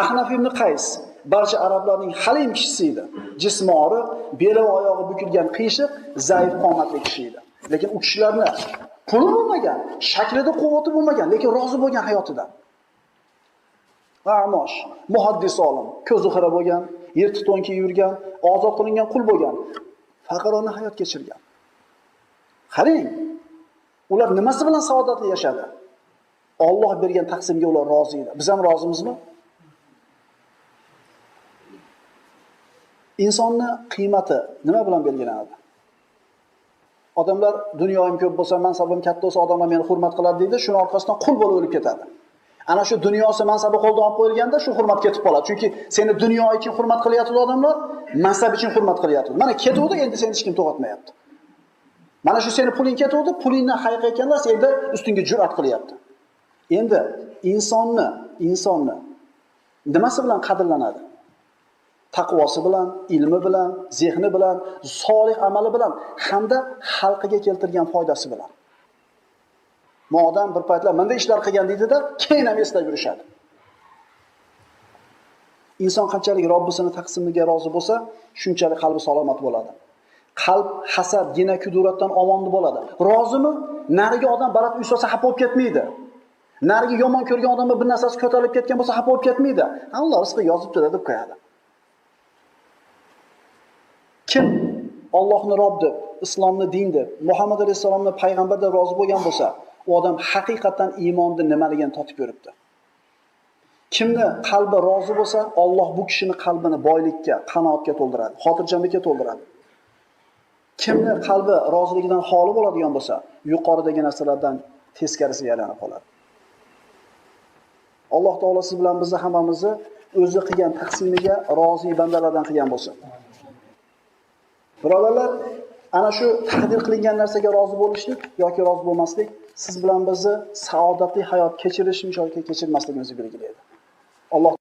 Ahnaf ibn Qays barcha arablarning halim kishisi edi. Jismi og'riq, beli va oyog'i bukilgan, qiyshiq, zaif qomatli kishi edi. Lekin u kishilarni puli bo'lmagan, shaklida quvvati bo'lmagan, lekin rozi bo'lgan hayotidan. A'mosh, muhaddis olim, ko'zi xira bo'lgan, yirti to'n kiyib yurgan, ozod qilingan qul bo'lgan, faqirona hayot kechirgan. Qarang, ular nimasi bilan saodatli yashadi? Alloh bergan taqsimga ular rozi edi. Biz ham rozimizmi? Insonni qiymati nima bilan belgilanadi? Odamlar dunyoyim ko'p bo'lsa, mansabim katta bo'lsa, odamlar meni hurmat qiladi deydi, shuni orqasidan qul bo'lib o'lib ketadi. Ana shu dunyosi mansabi qo'ldan olib qo'yilganda shu hurmat ketib qoladi. Chunki seni dunyo uchun hurmat qilyapti odamlar, mansab uchun hurmat qilyapti. Mana ketuvdi, endi seni hech kim to'g'atmayapti. Mana shu seni puling ketuvdi, pulingni haqiqiy ekanlar, senda ustingga jur'at qilyapti. Endi insonni nimasi bilan qadrlanadi? Taqvosi bilan, ilmi bilan, zehni bilan, solih amali bilan hamda xalqiga keltirgan foydasi bilan. Odam bir paytlar menda ishlar qilgan deydi-da, keyin ham eslab yurishadi. Inson qanchalik Robbisini taqsimiga rozi bo'lsa, shunchalik qalbi salomat bo'ladi. Qalb hasad, gina, kuduratdan omonli bo'ladi. Rozimi? Nariga odam baland uy solsa xafa bo'lib ketmaydi. Nariga yomon ko'rgan odamga bir narsasi ko'tarilib ketgan bo'lsa xafa bo'lib ketmaydi. Alloh rizqi yozibdi deb qo'yadi. Kim Allohni Robb deb, islomni din deb, Muhammad alayhisolamni payg'ambar deb rozi bo'lgan bo'lsa, u odam haqiqatan iymonning nimaligini totib ko'ribdi. Kimni qalbi rozi bo'lsa, Alloh bu kishini qalbini boylikka, qanoatga to'ldiradi, xotirjamlikka to'ldiradi. Kimni qalbi roziligidan xoli bo'ladigan bo'lsa, yuqoridagi narsalardan teskarisiga aylanib qoladi. Alloh taolo siz bilan bizni hammamizni o'zi qilgan taqsimiga rozi bandalardan qilgan bo'lsin. Birodarlar, ana shu taqdir qilingan narsaga rozi bo'lishlik yoki rozi bo'lmaslik siz bilan bizni saodatli hayot kechirishimiz yoki kechirmasligimizni belgilaydi. Alloh